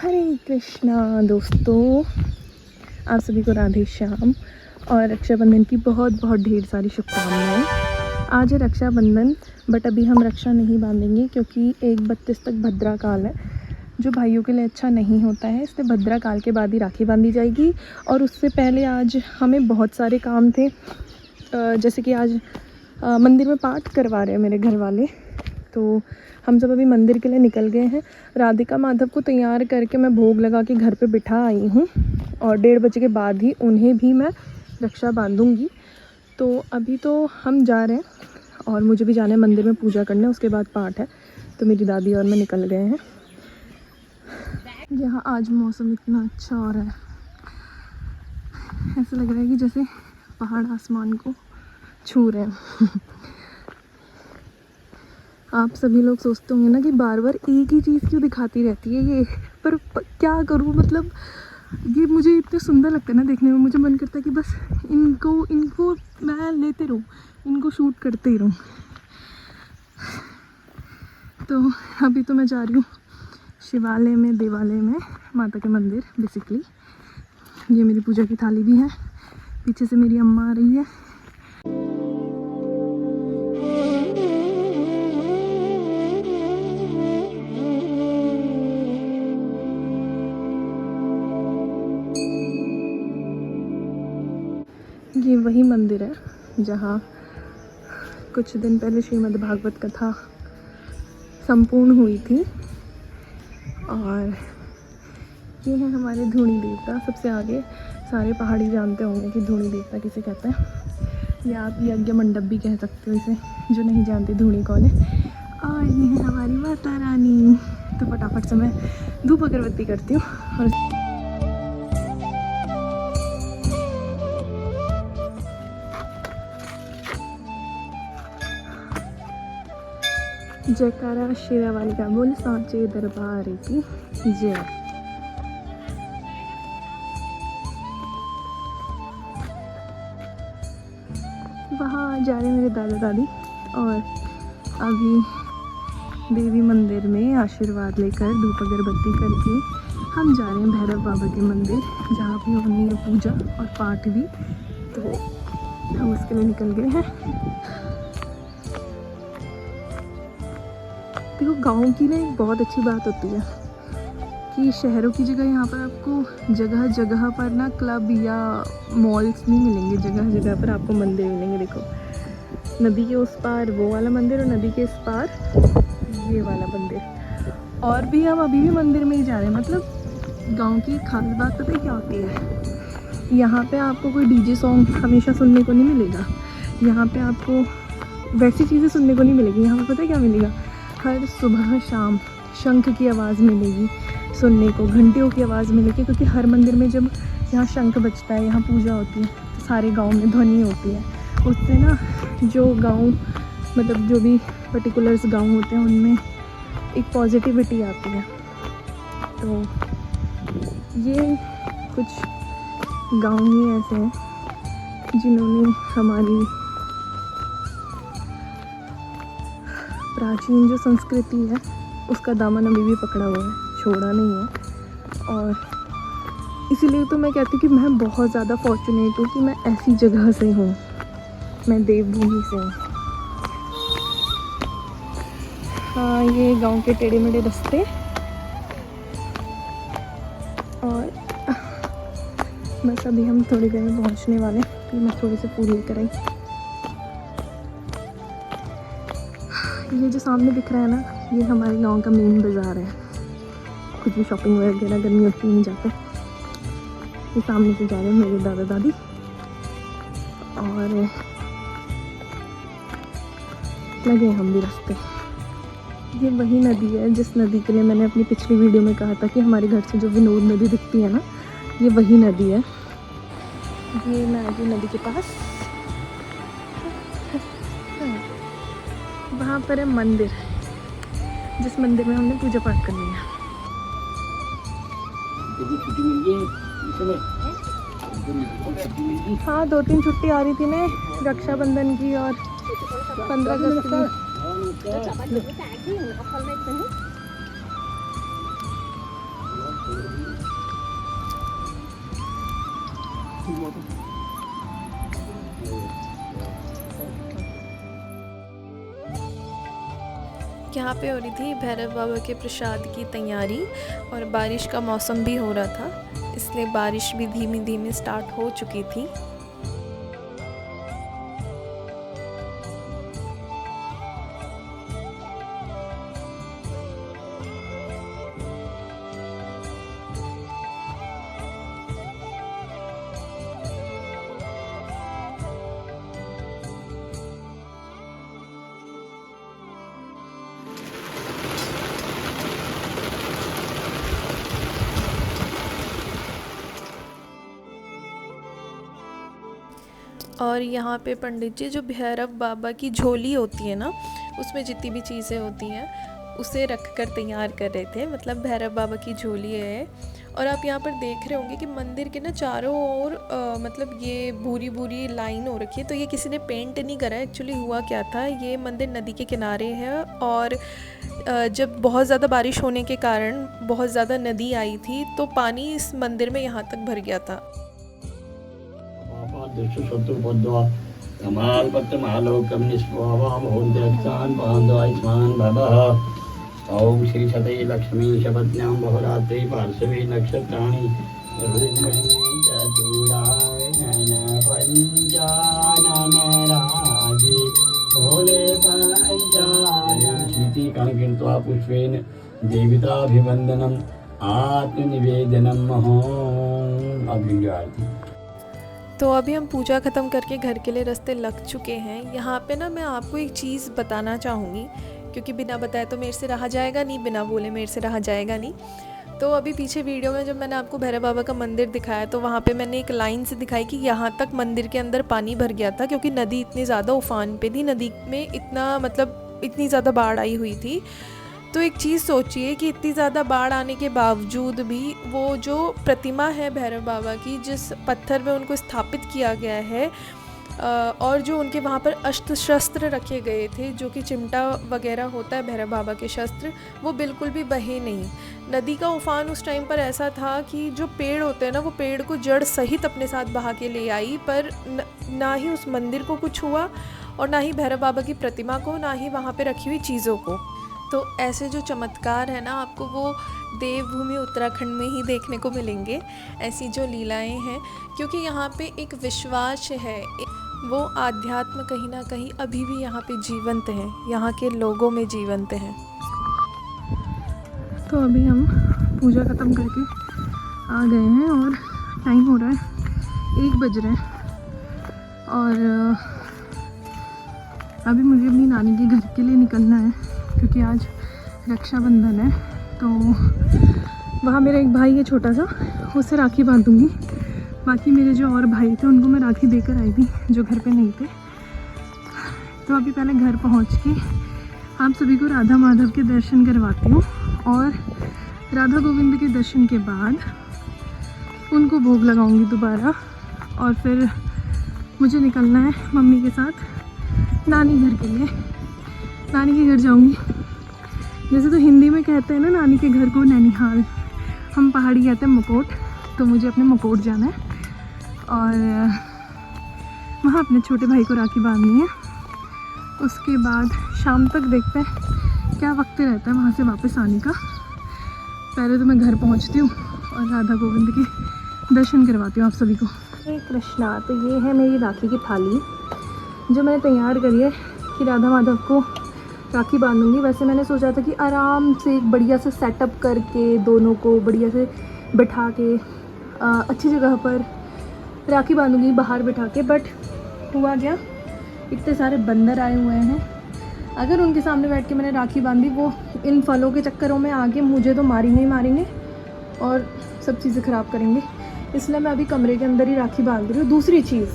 हरे कृष्णा दोस्तों, आप सभी को राधे श्याम और रक्षाबंधन की बहुत बहुत ढेर सारी शुभकामनाएं। आज है रक्षाबंधन, बट अभी हम रक्षा नहीं बांधेंगे क्योंकि 1:32 तक भद्रा काल है जो भाइयों के लिए अच्छा नहीं होता है, इसलिए भद्रा काल के बाद ही राखी बांधी जाएगी। और उससे पहले आज हमें बहुत सारे काम थे, जैसे कि आज मंदिर में पाठ करवा रहे हैं मेरे घर वाले, तो हम सब अभी मंदिर के लिए निकल गए हैं। राधिका माधव को तैयार करके मैं भोग लगा के घर पे बिठा आई हूँ और 1:30 बजे के बाद ही उन्हें भी मैं रक्षा बांधूंगी। तो अभी तो हम जा रहे हैं और मुझे भी जाना है मंदिर में पूजा करने, उसके बाद पाठ है। तो मेरी दादी और मैं निकल गए हैं। यहाँ आज मौसम इतना अच्छा हो रहा है, ऐसा लग रहा है कि जैसे पहाड़ आसमान को छू रहे हैं। आप सभी लोग सोचते होंगे ना कि बार बार एक ही चीज़ क्यों दिखाती रहती है ये, पर क्या करूँ, मतलब ये मुझे इतने सुंदर लगता है ना देखने में, मुझे मन करता है कि बस इनको मैं लेते रहूँ, इनको शूट करते ही रहूँ। तो अभी तो मैं जा रही हूँ शिवालय में, देवालय में, माता के मंदिर बेसिकली। ये मेरी पूजा की थाली भी है, पीछे से मेरी अम्मा आ रही है। ये वही मंदिर है जहाँ कुछ दिन पहले श्रीमद् भागवत कथा संपूर्ण हुई थी। और ये है हमारे धूनी देवता, सबसे आगे। सारे पहाड़ी जानते होंगे कि धूनी देवता किसे कहते हैं, या आप यज्ञ मंडप भी कह सकते हो इसे, जो नहीं जानते धूनी कौन है। और ये है हमारी माता रानी। तो फटाफट से मैं धूप अगरबत्ती करती हूँ और जयकारा शेरा वाली का बोल, सांचे दरबार की जय। वहाँ जा रहे मेरे दादा दादी और अभी देवी मंदिर में आशीर्वाद लेकर धूप अगरबत्ती करके हम जा रहे हैं भैरव बाबा के मंदिर, जहाँ भी होनी है पूजा और पाठ भी। तो हम उसके लिए निकल गए हैं। देखो, गांव की ना एक बहुत अच्छी बात होती है कि शहरों की जगह यहाँ पर आपको जगह जगह पर ना क्लब या मॉल्स नहीं मिलेंगे, जगह जगह पर आपको मंदिर मिलेंगे। देखो, नदी के उस पार वो वाला मंदिर और नदी के इस पार ये वाला मंदिर। और भी हम अभी भी मंदिर में ही जा रहे हैं। मतलब गांव की खास बात पता है क्या होती है, यहाँ पे आपको कोई डीजे सॉन्ग हमेशा सुनने को नहीं मिलेगा। यहाँ पे आपको वैसी चीज़ें सुनने को नहीं मिलेगी। यहाँ पे पता है क्या मिलेगा, हर सुबह शाम शंख की आवाज़ मिलेगी सुनने को, घंटियों की आवाज़ मिलेगी, क्योंकि हर मंदिर में जब यहाँ शंख बजता है, यहाँ पूजा होती है, तो सारे गांव में ध्वनि होती है। उससे ना जो गांव, मतलब जो भी पर्टिकुलर्स गांव होते हैं, उनमें एक पॉजिटिविटी आती है। तो ये कुछ गांव ही ऐसे हैं जिन्होंने हमारी प्राचीन जो संस्कृति है उसका दामन अभी भी पकड़ा हुआ है, छोड़ा नहीं है। और इसीलिए तो मैं कहती हूँ कि मैं बहुत ज़्यादा फॉर्चुनेट हूँ कि मैं ऐसी जगह से हूँ, मैं देवभूमि से हूँ। हाँ, ये गांव के टेढ़े मेढ़े रास्ते, और बस अभी हम थोड़ी देर में पहुँचने वाले हैं। फिर मैं थोड़ी सी फूल लेकर आई। ये जो सामने दिख रहा है ना, ये हमारे गांव का मेन बाज़ार है। कुछ भी शॉपिंग वगैरह करनी होती नहीं जाते। ये सामने से जा रहे हैं मेरे दादा दादी, और लगे हम भी रास्ते। ये वही नदी है जिस नदी के लिए मैंने अपनी पिछली वीडियो में कहा था कि हमारे घर से जो विनोद नदी दिखती है ना, ये वही नदी है। ये मैं आ गई नदी के पास। वहाँ पर है मंदिर, जिस मंदिर में हमने पूजा पाठ करनी है। हाँ, 2-3 छुट्टी आ रही थी ना, रक्षाबंधन की और 15 अगस्त की। यहाँ पे हो रही थी भैरव बाबा के प्रसाद की तैयारी और बारिश का मौसम भी हो रहा था, इसलिए बारिश भी धीमी धीमी स्टार्ट हो चुकी थी। और यहाँ पे पंडित जी जो भैरव बाबा की झोली होती है ना, उसमें जितनी भी चीज़ें होती हैं उसे रख कर तैयार कर रहे थे, मतलब भैरव बाबा की झोली है। और आप यहाँ पर देख रहे होंगे कि मंदिर के ना चारों ओर मतलब ये भूरी भूरी लाइन हो रखी है, तो ये किसी ने पेंट नहीं करा है। एक्चुअली हुआ क्या था, ये मंदिर नदी के किनारे है और जब बहुत ज़्यादा बारिश होने के कारण बहुत ज़्यादा नदी आई थी, तो पानी इस मंदिर में यहाँ तक भर गया था। ओम श्री सतये लक्ष्मी शपथ्यां बहुरात्रि पार्श्वे नक्षत्राणि कीर्त्वा पुष्पेन देवताभिवंदनम आत्मनिवेदनम महोम। आरती। तो अभी हम पूजा ख़त्म करके घर के लिए रास्ते लग चुके हैं। यहाँ पे ना मैं आपको एक चीज़ बताना चाहूँगी, क्योंकि बिना बताए तो मेरे से रहा जाएगा नहीं, बिना बोले मेरे से रहा जाएगा नहीं। तो अभी पीछे वीडियो में जब मैंने आपको भैरव बाबा का मंदिर दिखाया, तो वहाँ पे मैंने एक लाइन से दिखाई कि यहाँ तक मंदिर के अंदर पानी भर गया था, क्योंकि नदी इतनी ज़्यादा उफान पे थी, नदी में इतना मतलब इतनी ज़्यादा बाढ़ आई हुई थी। तो एक चीज़ सोचिए कि इतनी ज़्यादा बाढ़ आने के बावजूद भी वो जो प्रतिमा है भैरव बाबा की, जिस पत्थर में उनको स्थापित किया गया है, और जो उनके वहाँ पर अस्त्र शस्त्र रखे गए थे, जो कि चिमटा वगैरह होता है भैरव बाबा के शस्त्र, वो बिल्कुल भी बहे नहीं। नदी का उफान उस टाइम पर ऐसा था कि जो पेड़ होते हैं ना, वो पेड़ को जड़ सहित अपने साथ बहा के ले आई, पर ना ही उस मंदिर को कुछ हुआ और ना ही भैरव बाबा की प्रतिमा को, ना ही वहाँ पर रखी हुई चीज़ों को। तो ऐसे जो चमत्कार है ना, आपको वो देवभूमि उत्तराखंड में ही देखने को मिलेंगे, ऐसी जो लीलाएं हैं, क्योंकि यहाँ पे एक विश्वास है, वो आध्यात्म कहीं ना कहीं अभी भी यहाँ पे जीवंत है, यहाँ के लोगों में जीवंत है। तो अभी हम पूजा ख़त्म करके आ गए हैं और टाइम हो रहा है 1 बज रहे हैं, और अभी मुझे अपनी नानी के घर के लिए निकलना है, क्योंकि आज रक्षाबंधन है। तो वहाँ मेरा एक भाई है छोटा सा, उससे राखी बांधूंगी। बाकी मेरे जो और भाई थे उनको मैं राखी देकर आई थी, जो घर पे नहीं थे। तो अभी पहले घर पहुँच के आप सभी को राधा माधव के दर्शन करवाती हूँ, और राधा गोविंद के दर्शन के बाद उनको भोग लगाऊंगी दोबारा, और फिर मुझे निकलना है मम्मी के साथ नानी घर के लिए। नानी के घर जाऊंगी। जैसे तो हिंदी में कहते हैं ना नानी के घर को नैनीहाल, हम पहाड़ी कहते हैं मकोट, तो मुझे अपने मकोट जाना है और वहाँ अपने छोटे भाई को राखी बांधनी है। उसके बाद शाम तक देखते हैं क्या वक्त रहता है वहाँ से वापस आने का। पहले तो मैं घर पहुँचती हूँ और राधा गोविंद के दर्शन करवाती हूँ आप सभी को। कृष्णा, तो ये है मेरी राखी की थाली जो मैंने तैयार करी है कि राधा माधव को राखी बांधूंगी। वैसे मैंने सोचा था कि आराम से एक बढ़िया से सेटअप करके दोनों को बढ़िया से बैठा के अच्छी जगह पर राखी बांधूंगी बाहर बैठा के, बट हुआ क्या, इतने सारे बंदर आए हुए हैं। अगर उनके सामने बैठ के मैंने राखी बांधी, वो इन फलों के चक्करों में आके मुझे तो मारेंगे ही मारेंगे और सब चीज़ें ख़राब करेंगे। इसलिए मैं अभी कमरे के अंदर ही राखी बांध रही हूँ। दूसरी चीज़,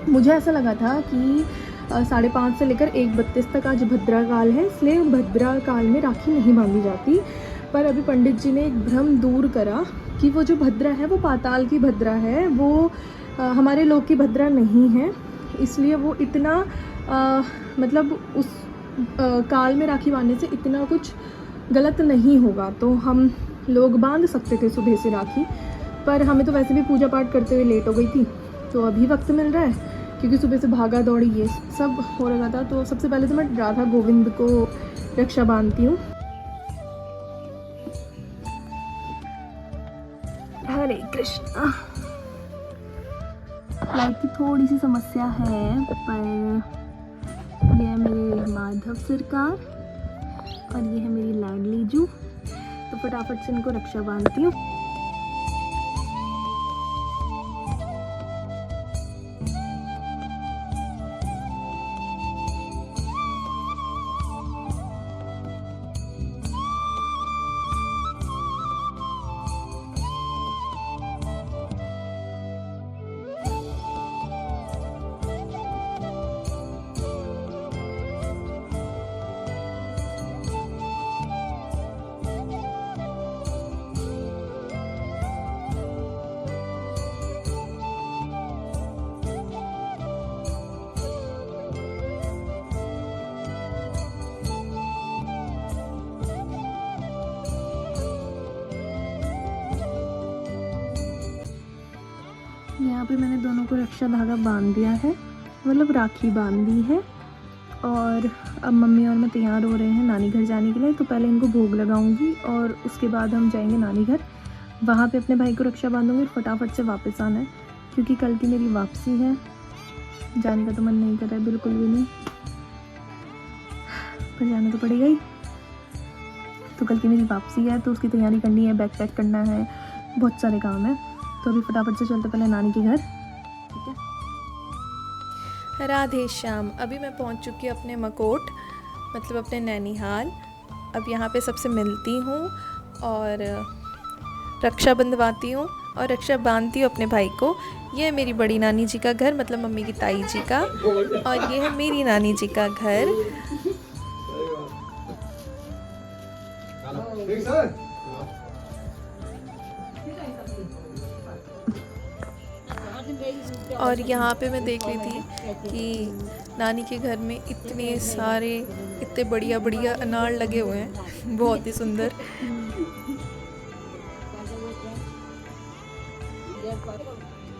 मुझे ऐसा लगा था कि 5:30 से लेकर 1:32 तक आज भद्रा काल है, इसलिए भद्रा काल में राखी नहीं बांधी जाती। पर अभी पंडित जी ने एक भ्रम दूर करा कि वो जो भद्रा है वो पाताल की भद्रा है, वो हमारे लोक की भद्रा नहीं है। इसलिए वो इतना मतलब उस काल में राखी बांधने से इतना कुछ गलत नहीं होगा, तो हम लोग बांध सकते थे सुबह से राखी। पर हमें तो वैसे भी पूजा पाठ करते हुए लेट हो गई थी, तो अभी वक्त मिल रहा है क्योंकि सुबह से भागा दौड़ी ये सब हो रहा था। तो सबसे पहले तो मैं राधा गोविंद को रक्षा बांधती हूँ। हरे कृष्णा। लाइट की थोड़ी सी समस्या है, पर ये है मेरे माधव सरकार और ये है मेरी लाडली जू। तो फटाफट से इनको रक्षा बांधती हूँ। यहाँ पे मैंने दोनों को रक्षा धागा बांध दिया है, मतलब राखी बांध दी है। और अब मम्मी और मैं तैयार हो रहे हैं नानी घर जाने के लिए। तो पहले इनको भोग लगाऊंगी और उसके बाद हम जाएंगे नानी घर, वहाँ पे अपने भाई को रक्षा बांधूंगी और फटाफट से वापस आना है क्योंकि कल की मेरी वापसी है। जाने का तो मन नहीं कर रहा है बिल्कुल भी नहीं, पर जाना तो पड़ेगा ही। तो कल की मेरी वापसी है तो उसकी तैयारी करनी है, बैग पैक करना है, बहुत सारे काम है। तो अभी फटाफट से चलते पहले नानी के घर, ठीक है। राधे श्याम। अभी मैं पहुंच चुकी हूँ अपने मकोट, मतलब अपने नैनीहाल। अब यहाँ पे सबसे मिलती हूँ और रक्षा बंधवाती हूँ और रक्षा बांधती हूँ अपने भाई को। ये है मेरी बड़ी नानी जी का घर, मतलब मम्मी की ताई जी का, और ये है मेरी नानी जी का घर। और यहाँ पे मैं देख रही थी कि नानी के घर में इतने सारे, इतने बढ़िया बढ़िया अनार लगे हुए हैं, बहुत ही सुंदर।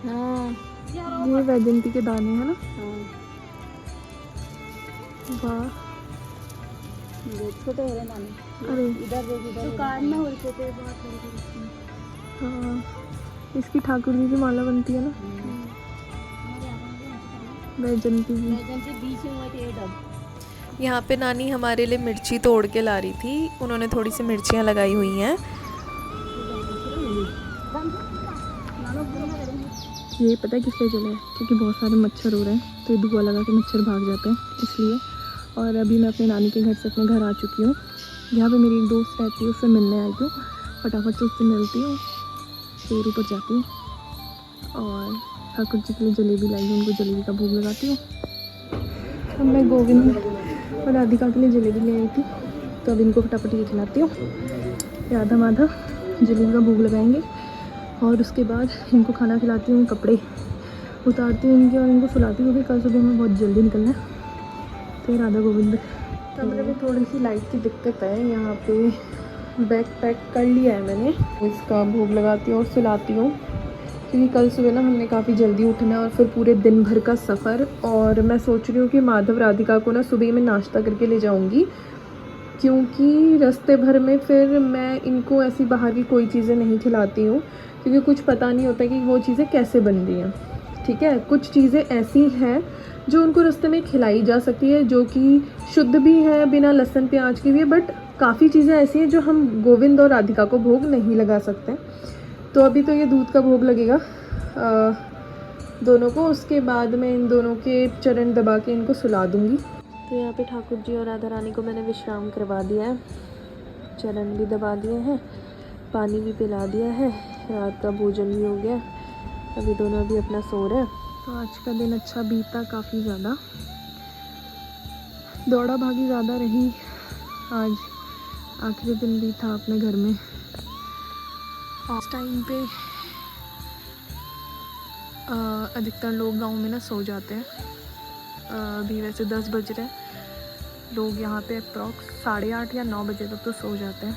हाँ, ये वैजंती के दाने हैं ना। वाह, छोटे हो रहे दाने। अरे इधर तो काटना हो रहे थे बहुत। हाँ, इसकी ठाकुर जी की माला बनती है ना, वैजंती जी। बीच में यहाँ पे नानी हमारे लिए मिर्ची तोड़ के ला रही थी, उन्होंने थोड़ी सी मिर्चियाँ लगाई हुई हैं। ये पता है किस लिए जला है? क्योंकि बहुत सारे मच्छर हो रहे हैं, तो ये धुआं लगा के मच्छर भाग जाते हैं इसलिए। और अभी मैं अपने नानी के घर से अपने घर आ चुकी हूँ। यहाँ पे मेरी एक दोस्त रहती है, उससे मिलने आई हूँ। फटाफट से उससे मिलती हूँ, फिर ऊपर जाती हूँ और ठाकुर जी के लिए जलेबी लाई हूँ, उनको जलेबी का भोग लगाती हूँ। अब मैं गोविंद और राधिका के लिए जलेबी ले आई थी, तो अब इनको फटाफट ये खिलाती हूँ। राधा माधव जलेबी का भोग लगाएंगे और उसके बाद इनको खाना खिलाती हूँ, कपड़े उतारती हूँ इनके और इनको सुलाती हूँ। कल सुबह में बहुत जल्दी निकलना है। तो राधा गोविंद। कमरे में थोड़ी सी लाइट की दिक्कत है, यहाँ पे बैग पैक कर लिया है मैंने। इसका भोग लगाती हूँ और सुलाती हूँ क्योंकि कल सुबह ना हमने काफ़ी जल्दी उठना है और फिर पूरे दिन भर का सफ़र। और मैं सोच रही हूँ कि माधव राधिका को ना सुबह में नाश्ता करके ले जाऊँगी, क्योंकि रास्ते भर में फिर मैं इनको ऐसी बाहर की कोई चीज़ें नहीं खिलाती हूँ क्योंकि कुछ पता नहीं होता कि वो चीज़ें कैसे बन रही हैं। ठीक है, कुछ चीज़ें ऐसी हैं जो उनको रास्ते में खिलाई जा सकती है, जो कि शुद्ध भी है, बिना लहसुन प्याज की भी है, बट काफ़ी चीज़ें ऐसी हैं जो हम गोविंद और राधिका को भोग नहीं लगा सकते। तो अभी तो ये दूध का भोग लगेगा दोनों को, उसके बाद मैं इन दोनों के चरण दबा के इनको सुला दूँगी। तो यहाँ पे ठाकुर जी और राधा रानी को मैंने विश्राम करवा दिया है, चरण भी दबा दिए हैं, पानी भी पिला दिया है, रात का भोजन भी हो गया। अभी दोनों अभी अपना सो रहे हैं। तो आज का दिन अच्छा बीता, काफ़ी ज़्यादा दौड़ा भागी ज़्यादा रही। आज आखिरी दिन भी था अपने घर में। इस टाइम पे अधिकतर लोग गांव में ना सो जाते हैं। अभी वैसे 10 बज रहे हैं, लोग यहाँ पे अप्रॉक्स 8:30 या 9 बजे तक तो सो जाते हैं।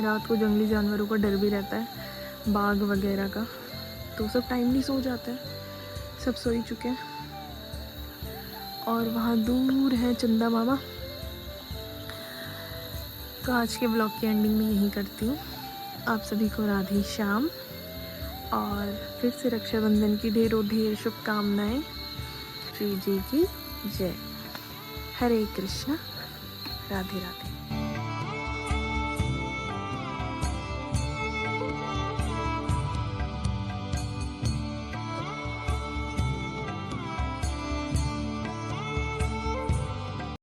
रात को जंगली जानवरों का डर भी रहता है, बाग वगैरह का, तो सब टाइमली सो जाते हैं, सब सो ही चुके हैं। और वहाँ दूर है चंदा मामा। तो आज के ब्लॉग की एंडिंग में यही करती हूँ। आप सभी को राधे श्याम, और फिर से रक्षाबंधन की ढेरों ढेर शुभकामनाएं। श्री जी की जय। हरे कृष्णा, राधे राधे।